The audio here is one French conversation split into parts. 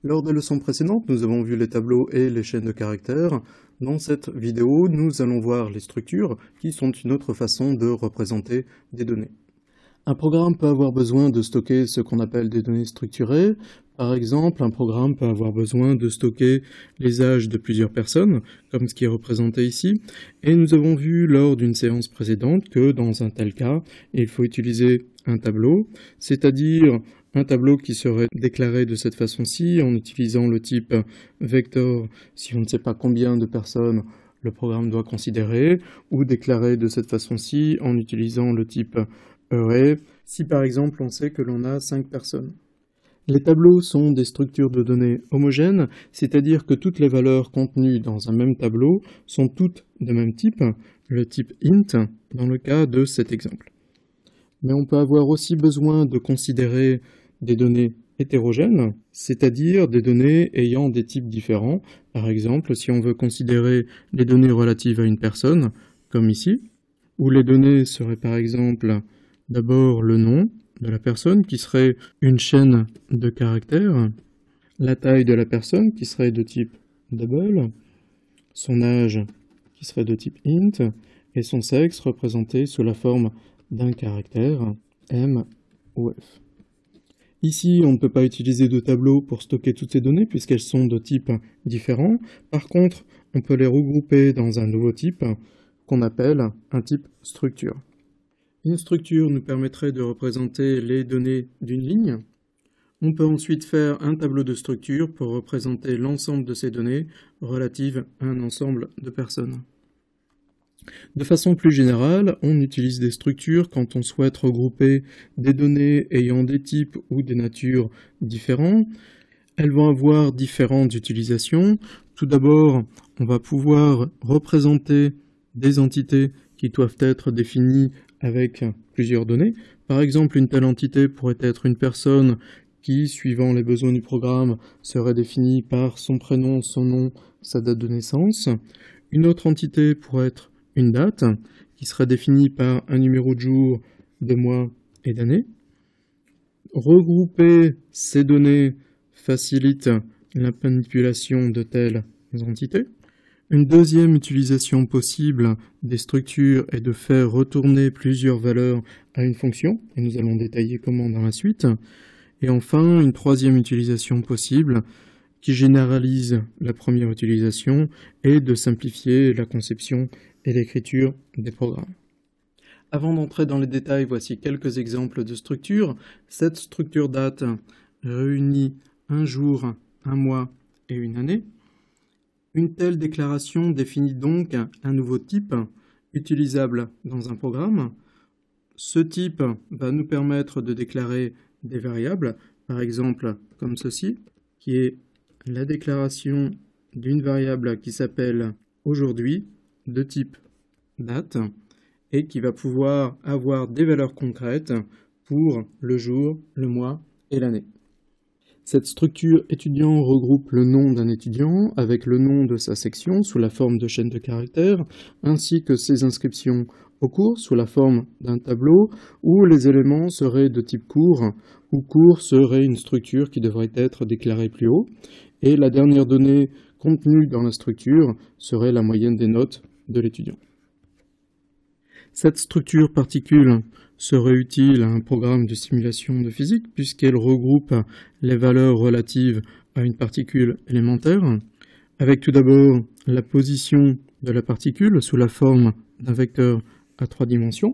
Lors des leçons précédentes, nous avons vu les tableaux et les chaînes de caractères. Dans cette vidéo, nous allons voir les structures, qui sont une autre façon de représenter des données. Un programme peut avoir besoin de stocker ce qu'on appelle des données structurées. Par exemple, un programme peut avoir besoin de stocker les âges de plusieurs personnes, comme ce qui est représenté ici. Et nous avons vu lors d'une séance précédente que dans un tel cas, il faut utiliser un tableau, c'est-à-dire un tableau qui serait déclaré de cette façon-ci en utilisant le type vector si on ne sait pas combien de personnes le programme doit considérer, ou déclaré de cette façon-ci en utilisant le type array si par exemple on sait que l'on a 5 personnes. Les tableaux sont des structures de données homogènes, c'est-à-dire que toutes les valeurs contenues dans un même tableau sont toutes de même type, le type int dans le cas de cet exemple. Mais on peut avoir aussi besoin de considérer des données hétérogènes, c'est-à-dire des données ayant des types différents. Par exemple, si on veut considérer les données relatives à une personne, comme ici, où les données seraient par exemple d'abord le nom de la personne, qui serait une chaîne de caractères, la taille de la personne, qui serait de type double, son âge, qui serait de type int, et son sexe représenté sous la forme d'un caractère, M ou F. Ici, on ne peut pas utiliser de tableau pour stocker toutes ces données puisqu'elles sont de types différents. Par contre, on peut les regrouper dans un nouveau type qu'on appelle un type structure. Une structure nous permettrait de représenter les données d'une ligne. On peut ensuite faire un tableau de structure pour représenter l'ensemble de ces données relatives à un ensemble de personnes. De façon plus générale, on utilise des structures quand on souhaite regrouper des données ayant des types ou des natures différents. Elles vont avoir différentes utilisations. Tout d'abord, on va pouvoir représenter des entités qui doivent être définies avec plusieurs données. Par exemple, une telle entité pourrait être une personne qui, suivant les besoins du programme, serait définie par son prénom, son nom, sa date de naissance. Une autre entité pourrait être une date, qui serait définie par un numéro de jour, de mois et d'année. Regrouper ces données facilite la manipulation de telles entités. Une deuxième utilisation possible des structures est de faire retourner plusieurs valeurs à une fonction, et nous allons détailler comment dans la suite. Et enfin, une troisième utilisation possible, qui généralise la première utilisation, est de simplifier la conception et l'écriture des programmes. Avant d'entrer dans les détails, voici quelques exemples de structures. Cette structure date réunit un jour, un mois et une année. Une telle déclaration définit donc un nouveau type utilisable dans un programme. Ce type va nous permettre de déclarer des variables, par exemple comme ceci, qui est la déclaration d'une variable qui s'appelle aujourd'hui, de type date, et qui va pouvoir avoir des valeurs concrètes pour le jour, le mois et l'année. Cette structure étudiant regroupe le nom d'un étudiant avec le nom de sa section sous la forme de chaîne de caractères, ainsi que ses inscriptions au cours sous la forme d'un tableau où les éléments seraient de type cours, où cours serait une structure qui devrait être déclarée plus haut, et la dernière donnée contenue dans la structure serait la moyenne des notes de l'étudiant. Cette structure particule serait utile à un programme de simulation de physique puisqu'elle regroupe les valeurs relatives à une particule élémentaire, avec tout d'abord la position de la particule sous la forme d'un vecteur à 3 dimensions,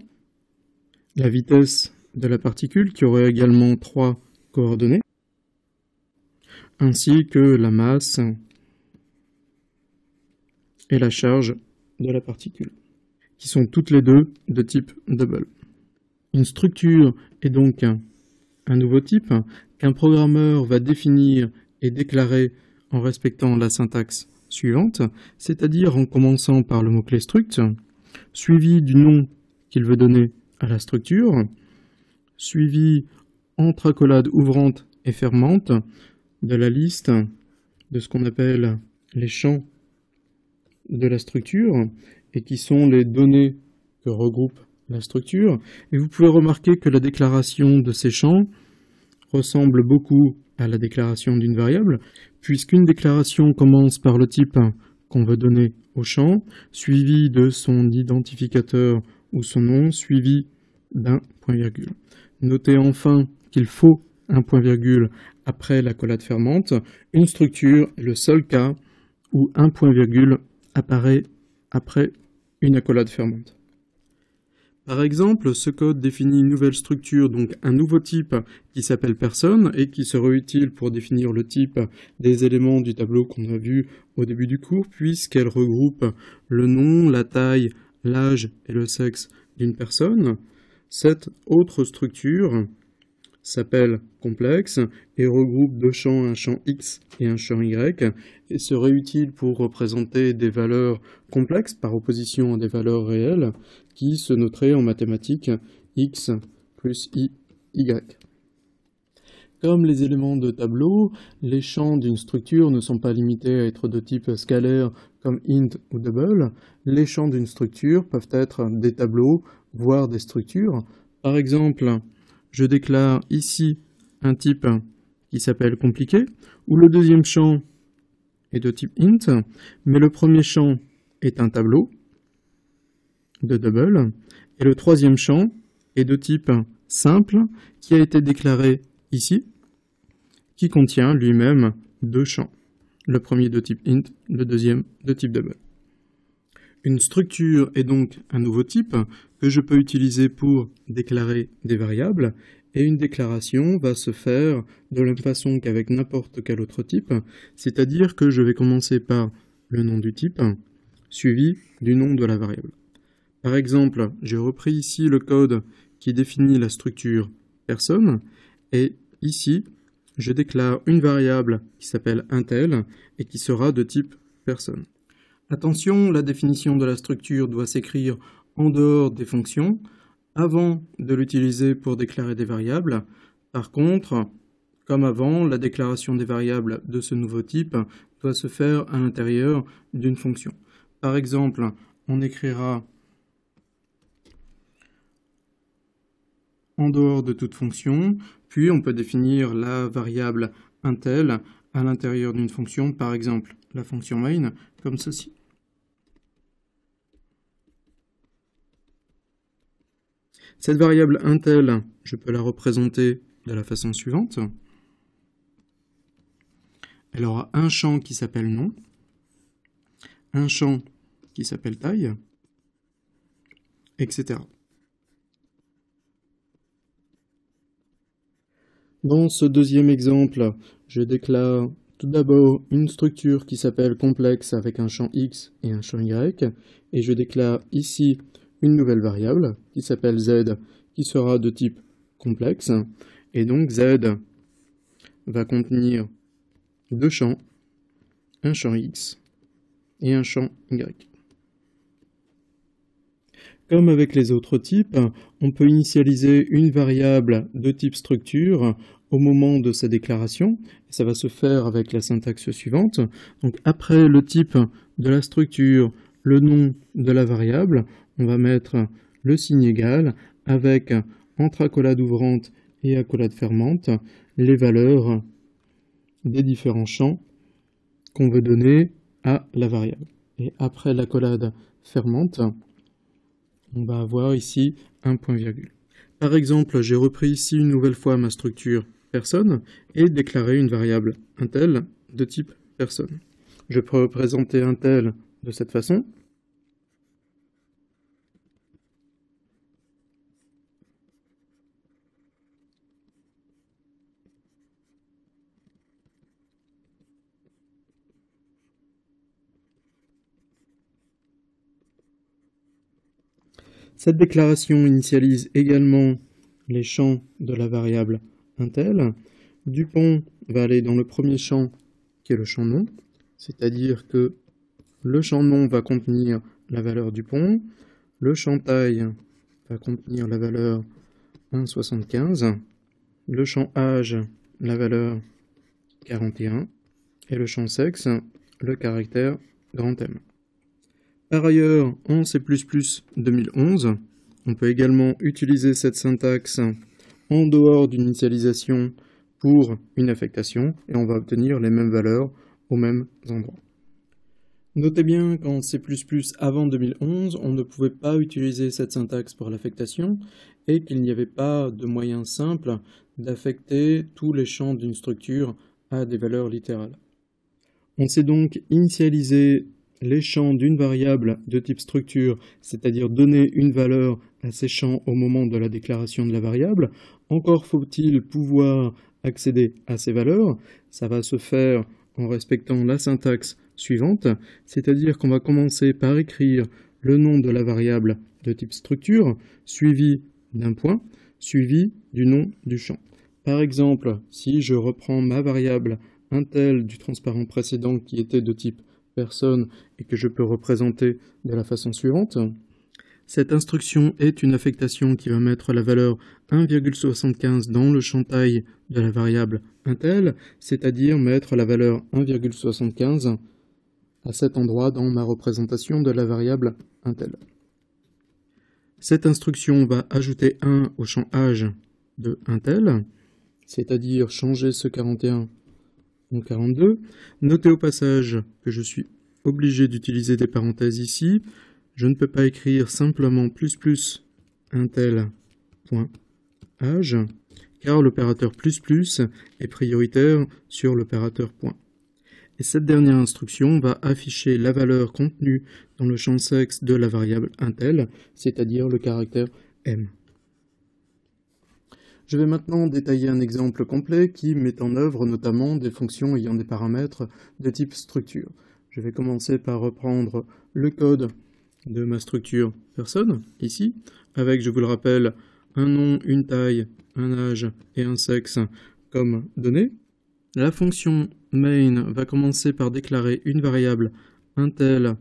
la vitesse de la particule qui aurait également 3 coordonnées, ainsi que la masse et la charge de la particule, qui sont toutes les deux de type double. Une structure est donc un nouveau type qu'un programmeur va définir et déclarer en respectant la syntaxe suivante, c'est-à-dire en commençant par le mot-clé struct, suivi du nom qu'il veut donner à la structure, suivi entre accolades ouvrantes et fermantes de la liste de ce qu'on appelle les champs de la structure et qui sont les données que regroupe la structure. Et vous pouvez remarquer que la déclaration de ces champs ressemble beaucoup à la déclaration d'une variable, puisqu'une déclaration commence par le type qu'on veut donner au champ, suivi de son identificateur ou son nom, suivi d'un point-virgule. Notez enfin qu'il faut un point-virgule après l'accolade fermante. Une structure est le seul cas où un point-virgule apparaît après une accolade fermante. Par exemple, ce code définit une nouvelle structure, donc un nouveau type qui s'appelle personne et qui sera utile pour définir le type des éléments du tableau qu'on a vu au début du cours, puisqu'elle regroupe le nom, la taille, l'âge et le sexe d'une personne. Cette autre structure s'appelle complexe et regroupe deux champs, un champ X et un champ Y, et serait utile pour représenter des valeurs complexes par opposition à des valeurs réelles qui se noteraient en mathématiques X plus Y. Comme les éléments de tableau, les champs d'une structure ne sont pas limités à être de type scalaire comme int ou double. Les champs d'une structure peuvent être des tableaux, voire des structures. Par exemple, je déclare ici un type qui s'appelle compliqué, où le deuxième champ est de type int, mais le premier champ est un tableau de double, et le troisième champ est de type simple, qui a été déclaré ici, qui contient lui-même deux champs. Le premier de type int, le deuxième de type double. Une structure est donc un nouveau type que je peux utiliser pour déclarer des variables, et une déclaration va se faire de la même façon qu'avec n'importe quel autre type, c'est-à-dire que je vais commencer par le nom du type, suivi du nom de la variable. Par exemple, j'ai repris ici le code qui définit la structure personne, et ici, je déclare une variable qui s'appelle intel et qui sera de type personne. Attention, la définition de la structure doit s'écrire en dehors des fonctions, avant de l'utiliser pour déclarer des variables. Par contre, comme avant, la déclaration des variables de ce nouveau type doit se faire à l'intérieur d'une fonction. Par exemple, on écrira en dehors de toute fonction, puis on peut définir la variable intel à l'intérieur d'une fonction, par exemple la fonction main, comme ceci. Cette variable intel, je peux la représenter de la façon suivante. Elle aura un champ qui s'appelle nom, un champ qui s'appelle taille, etc. Dans ce deuxième exemple, je déclare tout d'abord une structure qui s'appelle complexe avec un champ X et un champ Y, et je déclare ici une nouvelle variable qui s'appelle Z, qui sera de type complexe, et donc Z va contenir deux champs, un champ X et un champ Y. Comme avec les autres types, on peut initialiser une variable de type structure au moment de sa déclaration. Ça va se faire avec la syntaxe suivante. Donc après le type de la structure, le nom de la variable, on va mettre le signe égal avec, entre accolade ouvrante et accolade fermante, les valeurs des différents champs qu'on veut donner à la variable. Et après l'accolade fermante, on va avoir ici un point-virgule. Par exemple, j'ai repris ici une nouvelle fois ma structure personne et déclaré une variable intel de type personne. Je peux représenter intel de cette façon. Cette déclaration initialise également les champs de la variable intel. Dupont va aller dans le premier champ qui est le champ nom, c'est-à-dire que le champ nom va contenir la valeur Dupont, le champ taille va contenir la valeur 1,75, le champ âge la valeur 41 et le champ sexe le caractère grand M. Par ailleurs, en C++ 2011, on peut également utiliser cette syntaxe en dehors d'une initialisation pour une affectation et on va obtenir les mêmes valeurs aux mêmes endroits. Notez bien qu'en C++ avant 2011, on ne pouvait pas utiliser cette syntaxe pour l'affectation et qu'il n'y avait pas de moyen simple d'affecter tous les champs d'une structure à des valeurs littérales. On sait donc initialiser les champs d'une variable de type structure, c'est-à-dire donner une valeur à ces champs au moment de la déclaration de la variable. Encore faut-il pouvoir accéder à ces valeurs. Ça va se faire en respectant la syntaxe suivante, c'est-à-dire qu'on va commencer par écrire le nom de la variable de type structure, suivi d'un point, suivi du nom du champ. Par exemple, si je reprends ma variable intel du transparent précédent qui était de type personne et que je peux représenter de la façon suivante, cette instruction est une affectation qui va mettre la valeur 1,75 dans le champ taille de la variable intel, c'est-à-dire mettre la valeur 1,75 à cet endroit dans ma représentation de la variable intel. Cette instruction va ajouter 1 au champ âge de intel, c'est-à-dire changer ce 41 en 42. Notez au passage que je suis obligé d'utiliser des parenthèses ici. Je ne peux pas écrire simplement intel.âge, car l'opérateur est prioritaire sur l'opérateur point. Et cette dernière instruction va afficher la valeur contenue dans le champ sexe de la variable intel, c'est-à-dire le caractère m. Je vais maintenant détailler un exemple complet qui met en œuvre notamment des fonctions ayant des paramètres de type structure. Je vais commencer par reprendre le code de ma structure personne, ici, avec, je vous le rappelle, un nom, une taille, un âge et un sexe comme données. La fonction main va commencer par déclarer une variable intel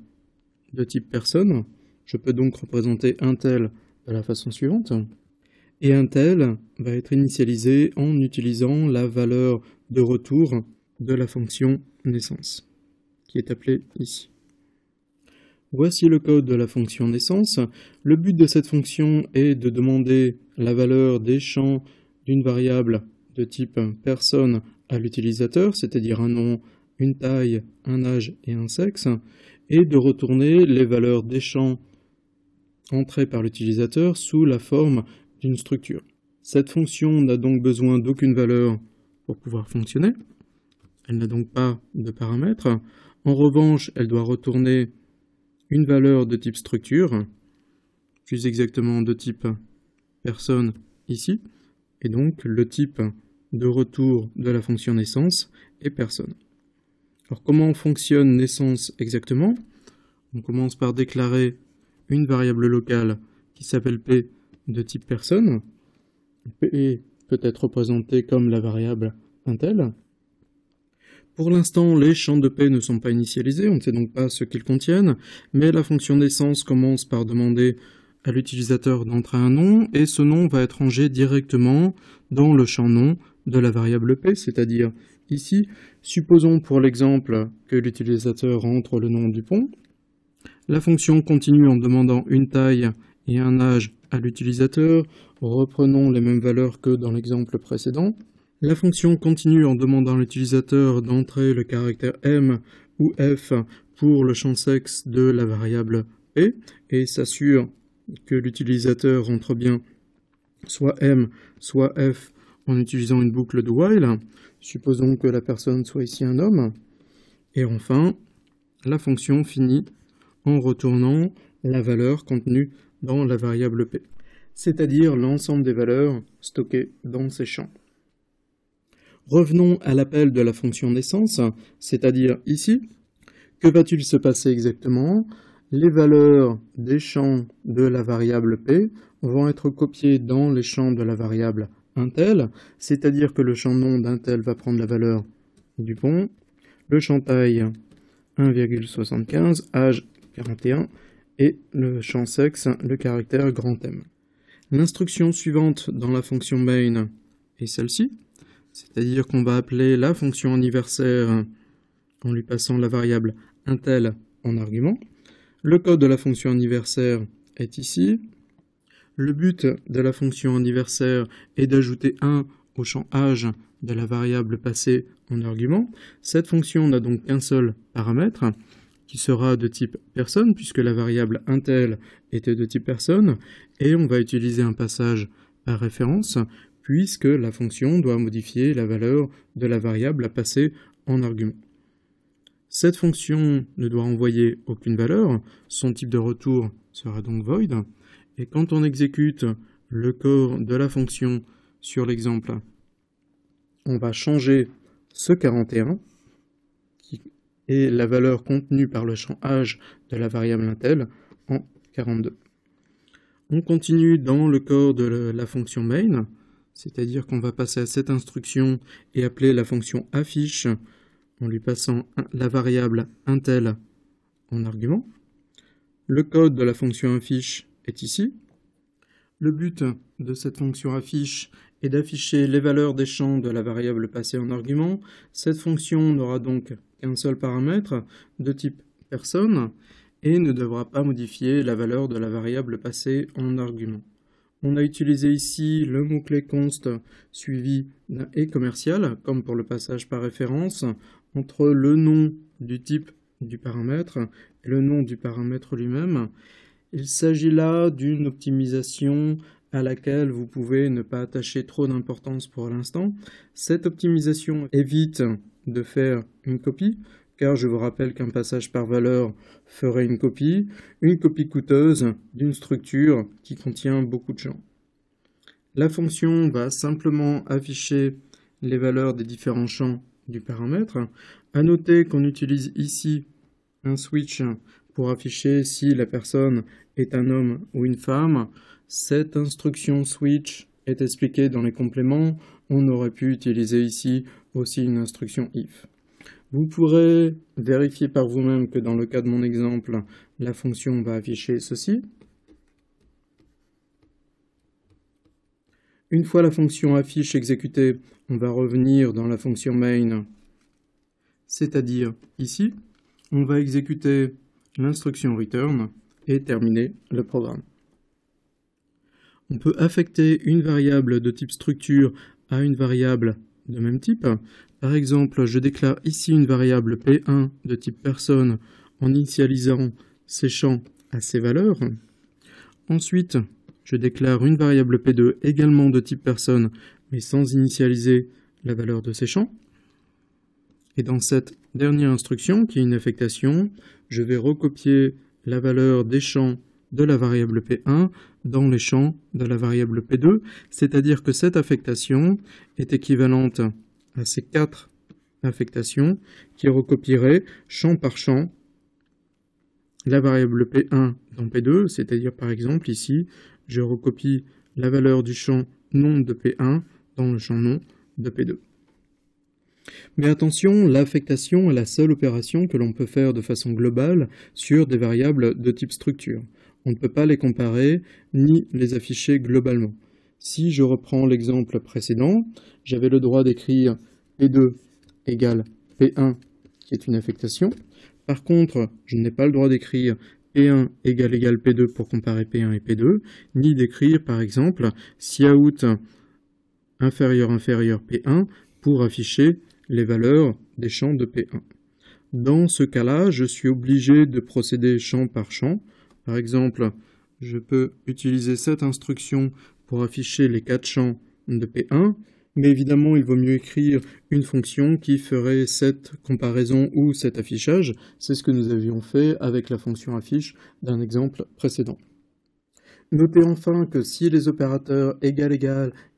de type personne. Je peux donc représenter intel de la façon suivante. Et intel va être initialisé en utilisant la valeur de retour de la fonction naissance, qui est appelée ici. Voici le code de la fonction naissance. Le but de cette fonction est de demander la valeur des champs d'une variable de type personne à l'utilisateur, c'est-à-dire un nom, une taille, un âge et un sexe, et de retourner les valeurs des champs entrés par l'utilisateur sous la forme d'une structure. Cette fonction n'a donc besoin d'aucune valeur pour pouvoir fonctionner. Elle n'a donc pas de paramètres. En revanche, elle doit retourner une valeur de type structure, plus exactement de type personne ici, et donc le type de retour de la fonction naissance est personne. Alors comment fonctionne naissance exactement? On commence par déclarer une variable locale qui s'appelle p de type personne. P peut être représenté comme la variable intel. Pour l'instant, les champs de P ne sont pas initialisés, on ne sait donc pas ce qu'ils contiennent, mais la fonction naissance commence par demander à l'utilisateur d'entrer un nom, et ce nom va être rangé directement dans le champ nom de la variable P, c'est-à-dire ici. Supposons pour l'exemple que l'utilisateur entre le nom du pont. La fonction continue en demandant une taille et un âge à l'utilisateur. Reprenons les mêmes valeurs que dans l'exemple précédent. La fonction continue en demandant à l'utilisateur d'entrer le caractère M ou F pour le champ sexe de la variable P et s'assure que l'utilisateur entre bien soit M, soit F en utilisant une boucle de while. Supposons que la personne soit ici un homme. Et enfin, la fonction finit en retournant la valeur contenue dans la variable P, c'est-à-dire l'ensemble des valeurs stockées dans ces champs. Revenons à l'appel de la fonction naissance, c'est-à-dire ici. Que va-t-il se passer exactement? Les valeurs des champs de la variable P vont être copiées dans les champs de la variable intel, c'est-à-dire que le champ nom d'intel va prendre la valeur du pont, le champ taille 1,75, âge 41 et le champ sexe, le caractère grand M. L'instruction suivante dans la fonction main est celle-ci, c'est-à-dire qu'on va appeler la fonction anniversaire en lui passant la variable intel en argument. Le code de la fonction anniversaire est ici. Le but de la fonction anniversaire est d'ajouter 1 au champ âge de la variable passée en argument. Cette fonction n'a donc qu'un seul paramètre, qui sera de type personne, puisque la variable intel était de type personne, et on va utiliser un passage par référence, puisque la fonction doit modifier la valeur de la variable à passer en argument. Cette fonction ne doit envoyer aucune valeur, son type de retour sera donc void, et quand on exécute le corps de la fonction sur l'exemple, on va changer ce 41, qui est la valeur contenue par le champ âge de la variable intel, en 42. On continue dans le corps de la fonction main, c'est-à-dire qu'on va passer à cette instruction et appeler la fonction affiche en lui passant la variable intel en argument. Le code de la fonction affiche est ici. Le but de cette fonction affiche est d'afficher les valeurs des champs de la variable passée en argument. Cette fonction n'aura donc qu'un seul paramètre de type personne et ne devra pas modifier la valeur de la variable passée en argument. On a utilisé ici le mot-clé const suivi d'un et commercial, comme pour le passage par référence, entre le nom du type du paramètre et le nom du paramètre lui-même. Il s'agit là d'une optimisation à laquelle vous pouvez ne pas attacher trop d'importance pour l'instant. Cette optimisation évite de faire une copie, car je vous rappelle qu'un passage par valeur ferait une copie coûteuse d'une structure qui contient beaucoup de champs. La fonction va simplement afficher les valeurs des différents champs du paramètre. À noter qu'on utilise ici un switch pour afficher si la personne est un homme ou une femme. Cette instruction switch est expliquée dans les compléments. On aurait pu utiliser ici aussi une instruction if. Vous pourrez vérifier par vous-même que dans le cas de mon exemple, la fonction va afficher ceci. Une fois la fonction affiche exécutée, on va revenir dans la fonction main, c'est-à-dire ici. On va exécuter l'instruction return et terminer le programme. On peut affecter une variable de type structure à une variable de même type. Par exemple, je déclare ici une variable P1 de type personne en initialisant ces champs à ces valeurs. Ensuite, je déclare une variable P2 également de type personne, mais sans initialiser la valeur de ces champs. Et dans cette dernière instruction, qui est une affectation, je vais recopier la valeur des champs de la variable P1 dans les champs de la variable P2, c'est-à-dire que cette affectation est équivalente à ces 4 affectations qui recopieraient champ par champ la variable P1 dans P2, c'est-à-dire par exemple ici, je recopie la valeur du champ nom de P1 dans le champ nom de P2. Mais attention, l'affectation est la seule opération que l'on peut faire de façon globale sur des variables de type structure. On ne peut pas les comparer ni les afficher globalement. Si je reprends l'exemple précédent, j'avais le droit d'écrire P2 égale P1, qui est une affectation. Par contre, je n'ai pas le droit d'écrire P1 égale P2 pour comparer P1 et P2, ni d'écrire par exemple Cout inférieur P1 pour afficher les valeurs des champs de P1. Dans ce cas-là, je suis obligé de procéder champ par champ. Par exemple, je peux utiliser cette instruction pour afficher les 4 champs de P1, mais évidemment, il vaut mieux écrire une fonction qui ferait cette comparaison ou cet affichage. C'est ce que nous avions fait avec la fonction affiche d'un exemple précédent. Notez enfin que si les opérateurs égal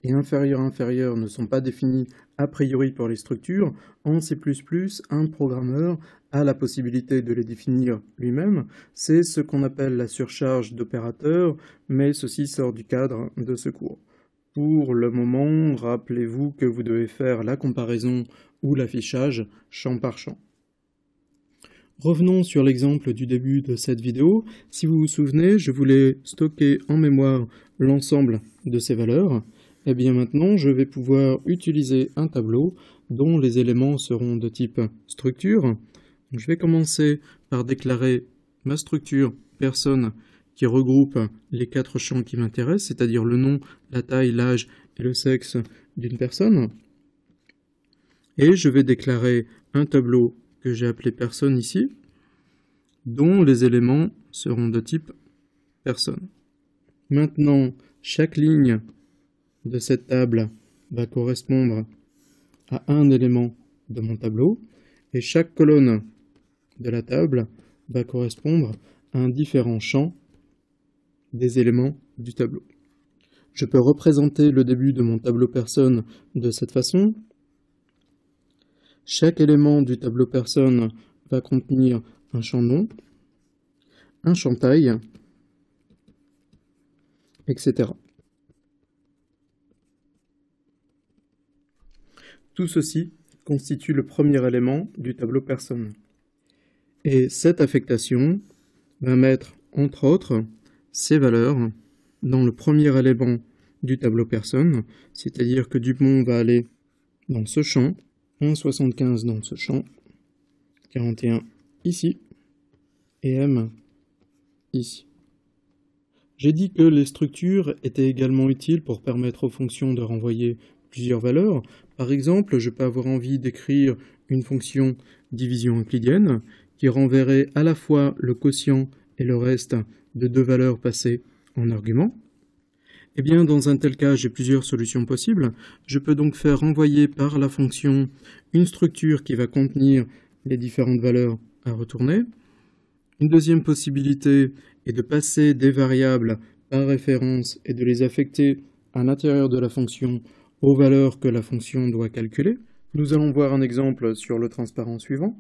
et inférieur ne sont pas définis a priori pour les structures, en C++, un programmeur a la possibilité de les définir lui-même. C'est ce qu'on appelle la surcharge d'opérateurs, mais ceci sort du cadre de ce cours. Pour le moment, rappelez-vous que vous devez faire la comparaison ou l'affichage champ par champ. Revenons sur l'exemple du début de cette vidéo. Si vous vous souvenez, je voulais stocker en mémoire l'ensemble de ces valeurs. Et bien maintenant, je vais pouvoir utiliser un tableau dont les éléments seront de type structure. Donc, je vais commencer par déclarer ma structure personne qui regroupe les 4 champs qui m'intéressent, c'est-à-dire le nom, la taille, l'âge et le sexe d'une personne. Et je vais déclarer un tableau que j'ai appelé personne ici, dont les éléments seront de type personne. Maintenant, chaque ligne de cette table va correspondre à un élément de mon tableau, et chaque colonne de la table va correspondre à un différent champ des éléments du tableau. Je peux représenter le début de mon tableau personne de cette façon. Chaque élément du tableau personne va contenir un champ nom, un champ taille, etc. Tout ceci constitue le premier élément du tableau personne. Et cette affectation va mettre, entre autres, ces valeurs dans le premier élément du tableau personne, c'est-à-dire que Dupont va aller dans ce champ, 1,75 dans ce champ, 41 ici, et M ici. J'ai dit que les structures étaient également utiles pour permettre aux fonctions de renvoyer plusieurs valeurs. Par exemple, je peux avoir envie d'écrire une fonction division euclidienne qui renverrait à la fois le quotient et le reste de 2 valeurs passées en argument. Eh bien, dans un tel cas, j'ai plusieurs solutions possibles. Je peux donc faire renvoyer par la fonction une structure qui va contenir les différentes valeurs à retourner. Une deuxième possibilité est de passer des variables par référence et de les affecter à l'intérieur de la fonction aux valeurs que la fonction doit calculer. Nous allons voir un exemple sur le transparent suivant.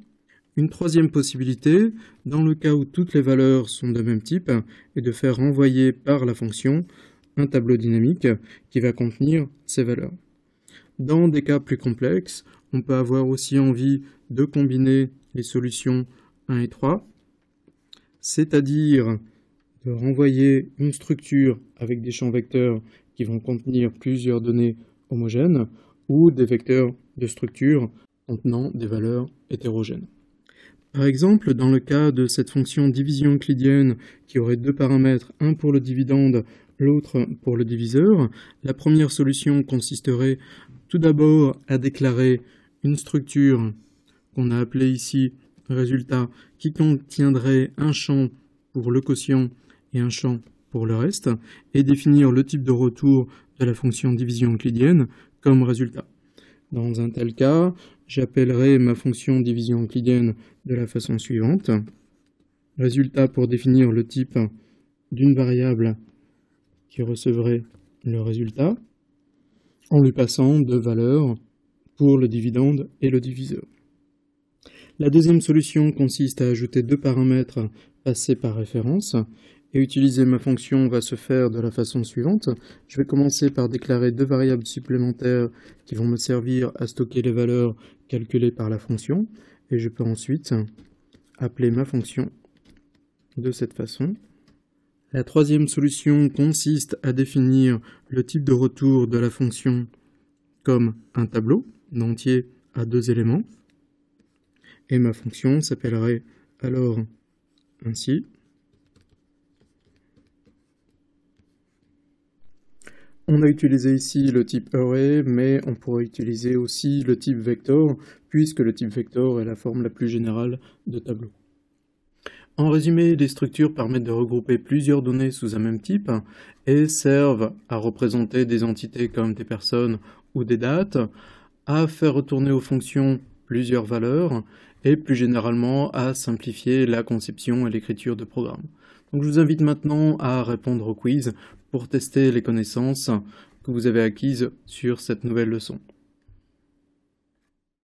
Une troisième possibilité, dans le cas où toutes les valeurs sont de même type, est de faire renvoyer par la fonction un tableau dynamique qui va contenir ces valeurs. Dans des cas plus complexes, on peut avoir aussi envie de combiner les solutions 1 et 3, c'est-à-dire de renvoyer une structure avec des champs vecteurs qui vont contenir plusieurs données homogènes ou des vecteurs de structure contenant des valeurs hétérogènes. Par exemple, dans le cas de cette fonction division euclidienne qui aurait 2 paramètres, un pour le dividende, l'autre pour le diviseur, la première solution consisterait tout d'abord à déclarer une structure qu'on a appelée ici résultat qui contiendrait un champ pour le quotient et un champ pour le reste, et définir le type de retour de la fonction division euclidienne comme résultat. Dans un tel cas, j'appellerai ma fonction division euclidienne de la façon suivante. Résultat pour définir le type d'une variable qui recevrait le résultat, en lui passant 2 valeurs pour le dividende et le diviseur. La deuxième solution consiste à ajouter 2 paramètres passés par référence, et utiliser ma fonction va se faire de la façon suivante. Je vais commencer par déclarer 2 variables supplémentaires qui vont me servir à stocker les valeurs calculées par la fonction, et je peux ensuite appeler ma fonction de cette façon. La troisième solution consiste à définir le type de retour de la fonction comme un tableau entier à 2 éléments, et ma fonction s'appellerait alors ainsi. On a utilisé ici le type array, mais on pourrait utiliser aussi le type vector, puisque le type vector est la forme la plus générale de tableau. En résumé, les structures permettent de regrouper plusieurs données sous un même type et servent à représenter des entités comme des personnes ou des dates, à faire retourner aux fonctions plusieurs valeurs et plus généralement à simplifier la conception et l'écriture de programmes. Donc je vous invite maintenant à répondre au quiz pour tester les connaissances que vous avez acquises sur cette nouvelle leçon.